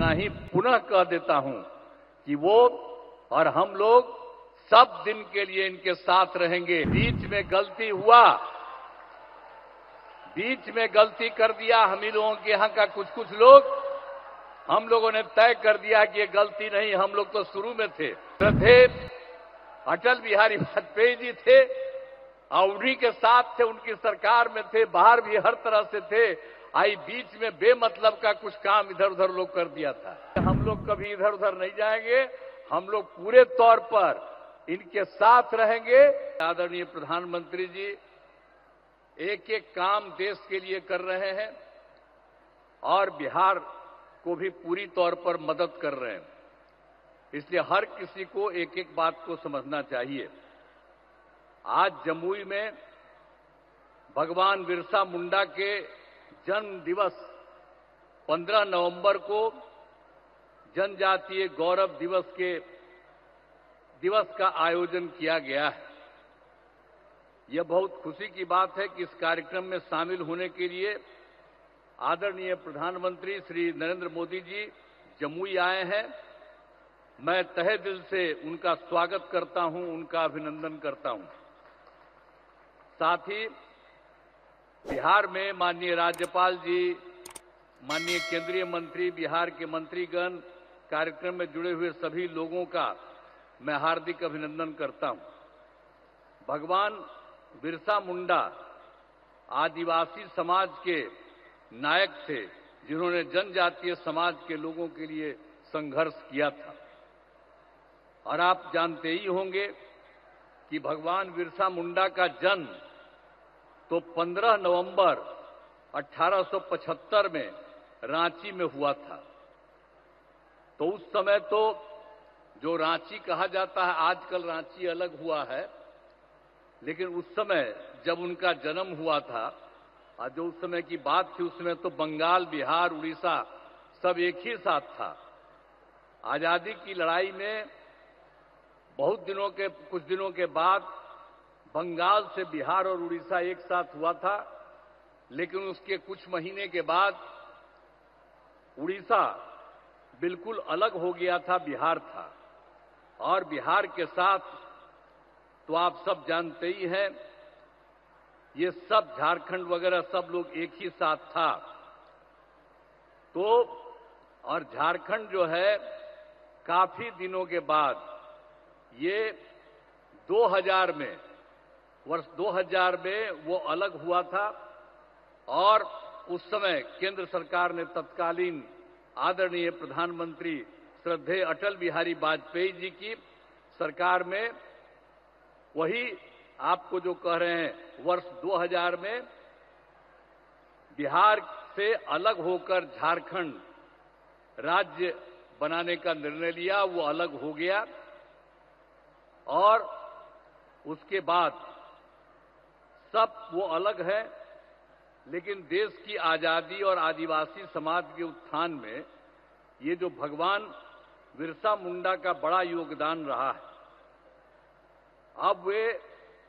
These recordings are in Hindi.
इतना ही पुनः कह देता हूं कि वो और हम लोग सब दिन के लिए इनके साथ रहेंगे। बीच में गलती कर दिया हम ही लोगों के यहां का कुछ लोग, हम लोगों ने तय कर दिया कि ये गलती नहीं, हम लोग तो शुरू में थे। अटल बिहारी वाजपेयी जी थे और उन्हीं के साथ थे, उनकी सरकार में थे, बाहर भी हर तरह से थे। आई बीच में बेमतलब का कुछ काम इधर उधर लोग कर दिया था। हम लोग कभी इधर उधर नहीं जाएंगे, हम लोग पूरे तौर पर इनके साथ रहेंगे। आदरणीय प्रधानमंत्री जी एक एक काम देश के लिए कर रहे हैं और बिहार को भी पूरी तौर पर मदद कर रहे हैं। इसलिए हर किसी को एक एक बात को समझना चाहिए। आज जमुई में भगवान बिरसा मुंडा के जन्म दिवस 15 नवंबर को जनजातीय गौरव दिवस का आयोजन किया गया है। यह बहुत खुशी की बात है कि इस कार्यक्रम में शामिल होने के लिए आदरणीय प्रधानमंत्री श्री नरेंद्र मोदी जी जमुई आए हैं। मैं तहे दिल से उनका स्वागत करता हूं, उनका अभिनंदन करता हूं। साथ ही बिहार में माननीय राज्यपाल जी, माननीय केंद्रीय मंत्री, बिहार के मंत्रीगण, कार्यक्रम में जुड़े हुए सभी लोगों का मैं हार्दिक अभिनंदन करता हूं। भगवान बिरसा मुंडा आदिवासी समाज के नायक थे, जिन्होंने जनजातीय समाज के लोगों के लिए संघर्ष किया था। और आप जानते ही होंगे कि भगवान बिरसा मुंडा का जन्म तो 15 नवंबर 1875 में रांची में हुआ था। तो उस समय तो जो रांची कहा जाता है, आजकल रांची अलग हुआ है, लेकिन उस समय जब उनका जन्म हुआ था और जो उस समय की बात थी, उसमें तो बंगाल, बिहार, उड़ीसा सब एक ही साथ था। आजादी की लड़ाई में कुछ दिनों के बाद बंगाल से बिहार और उड़ीसा एक साथ हुआ था, लेकिन उसके कुछ महीने के बाद उड़ीसा बिल्कुल अलग हो गया था, बिहार था। और बिहार के साथ तो आप सब जानते ही हैं, ये सब झारखंड वगैरह सब लोग एक ही साथ था। तो और झारखंड जो है काफी दिनों के बाद ये 2000 में, वर्ष 2000 में वो अलग हुआ था। और उस समय केंद्र सरकार ने तत्कालीन आदरणीय प्रधानमंत्री श्रद्धेय अटल बिहारी वाजपेयी जी की सरकार में वही आपको जो कह रहे हैं, वर्ष 2000 में बिहार से अलग होकर झारखंड राज्य बनाने का निर्णय लिया। वो अलग हो गया और उसके बाद सब वो अलग है, लेकिन देश की आजादी और आदिवासी समाज के उत्थान में ये जो भगवान बिरसा मुंडा का बड़ा योगदान रहा है। अब वे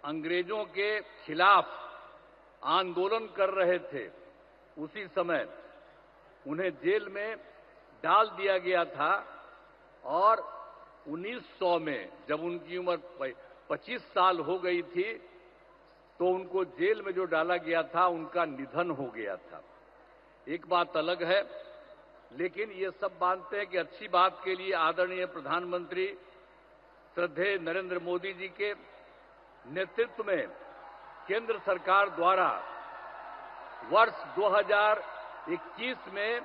अंग्रेजों के खिलाफ आंदोलन कर रहे थे, उसी समय उन्हें जेल में डाल दिया गया था। और 1900 में जब उनकी उम्र 25 साल हो गई थी, तो उनको जेल में जो डाला गया था, उनका निधन हो गया था। एक बात अलग है, लेकिन ये सब मानते हैं कि अच्छी बात के लिए आदरणीय प्रधानमंत्री श्रद्धेय नरेंद्र मोदी जी के नेतृत्व में केंद्र सरकार द्वारा वर्ष 2021 में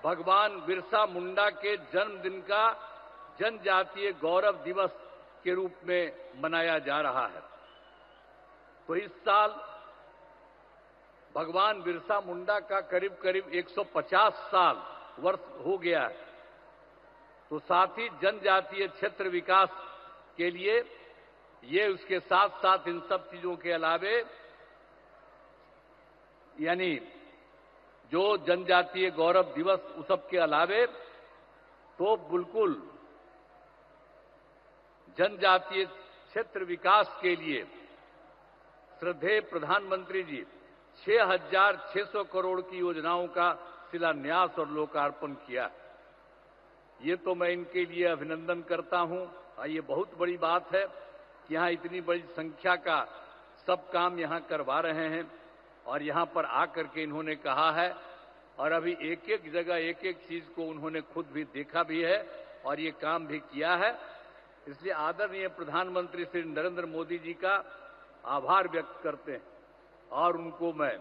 भगवान बिरसा मुंडा के जन्मदिन का जनजातीय गौरव दिवस के रूप में मनाया जा रहा है। तो इस साल भगवान बिरसा मुंडा का करीब करीब 150 साल वर्ष हो गया है। तो साथ ही जनजातीय क्षेत्र विकास के लिए ये उसके साथ साथ इन सब चीजों के अलावे, यानी जो जनजातीय गौरव दिवस उस सब के अलावे, तो बिल्कुल जनजातीय क्षेत्र विकास के लिए श्रद्धेय प्रधानमंत्री जी 6,600 करोड़ की योजनाओं का शिलान्यास और लोकार्पण किया। ये तो मैं इनके लिए अभिनंदन करता हूं। और ये बहुत बड़ी बात है कि यहाँ इतनी बड़ी संख्या का सब काम यहाँ करवा रहे हैं और यहाँ पर आकर के इन्होंने कहा है और अभी एक एक जगह एक एक चीज को उन्होंने खुद भी देखा भी है और ये काम भी किया है। इसलिए आदरणीय प्रधानमंत्री श्री नरेंद्र मोदी जी का आभार व्यक्त करते हैं और उनको मैं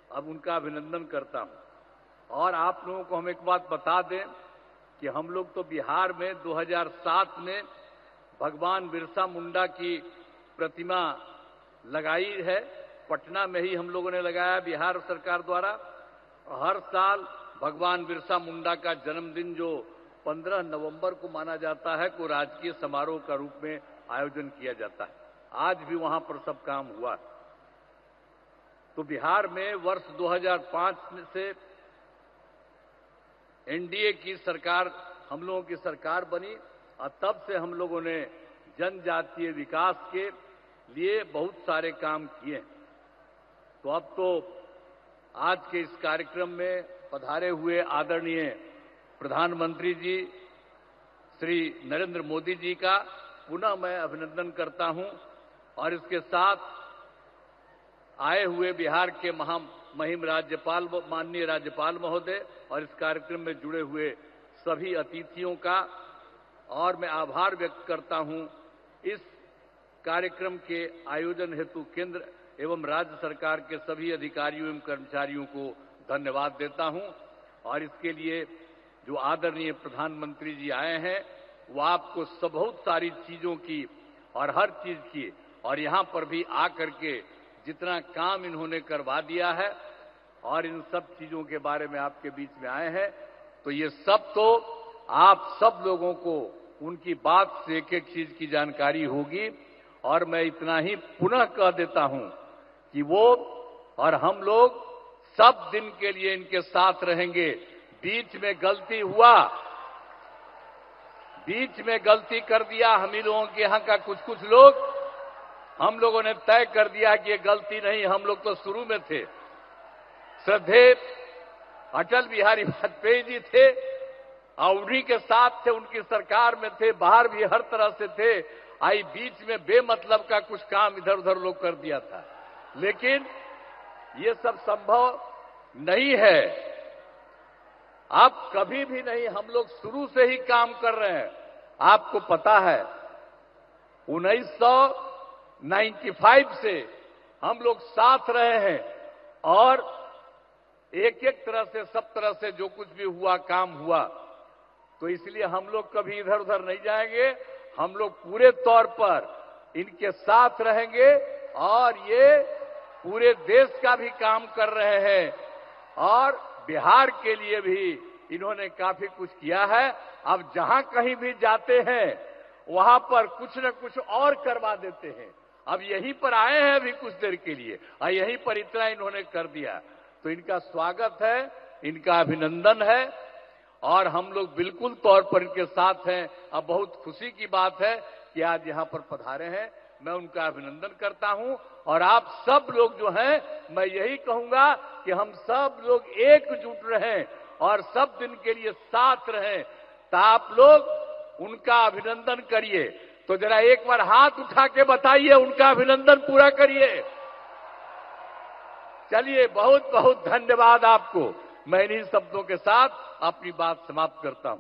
अब उनका अभिनंदन करता हूं। और आप लोगों को हम एक बात बता दें कि हम लोग तो बिहार में 2007 में भगवान बिरसा मुंडा की प्रतिमा लगाई है। पटना में ही हम लोगों ने लगाया बिहार सरकार द्वारा। हर साल भगवान बिरसा मुंडा का जन्मदिन जो 15 नवंबर को माना जाता है को राजकीय समारोह का रूप में आयोजन किया जाता है। आज भी वहां पर सब काम हुआ। तो बिहार में वर्ष 2005 से एनडीए की सरकार हम लोगों की सरकार बनी और तब से हम लोगों ने जनजातीय विकास के लिए बहुत सारे काम किए। तो अब तो आज के इस कार्यक्रम में पधारे हुए आदरणीय प्रधानमंत्री जी श्री नरेंद्र मोदी जी का पुनः मैं अभिनंदन करता हूं और इसके साथ आए हुए बिहार के महामहिम राज्यपाल माननीय राज्यपाल महोदय और इस कार्यक्रम में जुड़े हुए सभी अतिथियों का और मैं आभार व्यक्त करता हूं इस कार्यक्रम के आयोजन हेतु केंद्र एवं राज्य सरकार के सभी अधिकारियों एवं कर्मचारियों को धन्यवाद देता हूं। और इसके लिए जो आदरणीय प्रधानमंत्री जी आए हैं वो आपको बहुत सारी चीजों की और हर चीज की और यहां पर भी आकर के जितना काम इन्होंने करवा दिया है और इन सब चीजों के बारे में आपके बीच में आए हैं। तो ये सब तो आप सब लोगों को उनकी बात से एक एक चीज की जानकारी होगी। और मैं इतना ही पुनः कह देता हूं कि वो और हम लोग सब दिन के लिए इनके साथ रहेंगे। बीच में गलती हुआ, बीच में गलती कर दिया हम ही लोगों के यहाँ का कुछ लोग, हम लोगों ने तय कर दिया कि ये गलती नहीं, हम लोग तो शुरू में थे। श्रद्धेय अटल बिहारी वाजपेयी जी थे और उन्हीं के साथ थे, उनकी सरकार में थे, बाहर भी हर तरह से थे। आई बीच में बेमतलब का कुछ काम इधर उधर लोग कर दिया था, लेकिन ये सब संभव नहीं है। अब कभी भी नहीं, हम लोग शुरू से ही काम कर रहे हैं। आपको पता है 1995 से हम लोग साथ रहे हैं और एक एक तरह से सब तरह से जो कुछ भी हुआ काम हुआ। तो इसलिए हम लोग कभी इधर उधर नहीं जाएंगे, हम लोग पूरे तौर पर इनके साथ रहेंगे और ये पूरे देश का भी काम कर रहे हैं और बिहार के लिए भी इन्होंने काफी कुछ किया है। अब जहां कहीं भी जाते हैं वहां पर कुछ न कुछ और करवा देते हैं। अब यहीं पर आए हैं अभी कुछ देर के लिए और यहीं पर इतना इन्होंने कर दिया। तो इनका स्वागत है, इनका अभिनंदन है और हम लोग बिल्कुल तौर पर इनके साथ हैं। अब बहुत खुशी की बात है कि आज यहां पर पधारे हैं, मैं उनका अभिनंदन करता हूं। और आप सब लोग जो हैं, मैं यही कहूंगा कि हम सब लोग एकजुट रहें और सब दिन के लिए साथ रहें। तो आप लोग उनका अभिनंदन करिए। तो जरा एक बार हाथ उठा के बताइए, उनका अभिनंदन पूरा करिए। चलिए, बहुत बहुत धन्यवाद आपको। मैं इन्हीं शब्दों के साथ अपनी बात समाप्त करता हूं।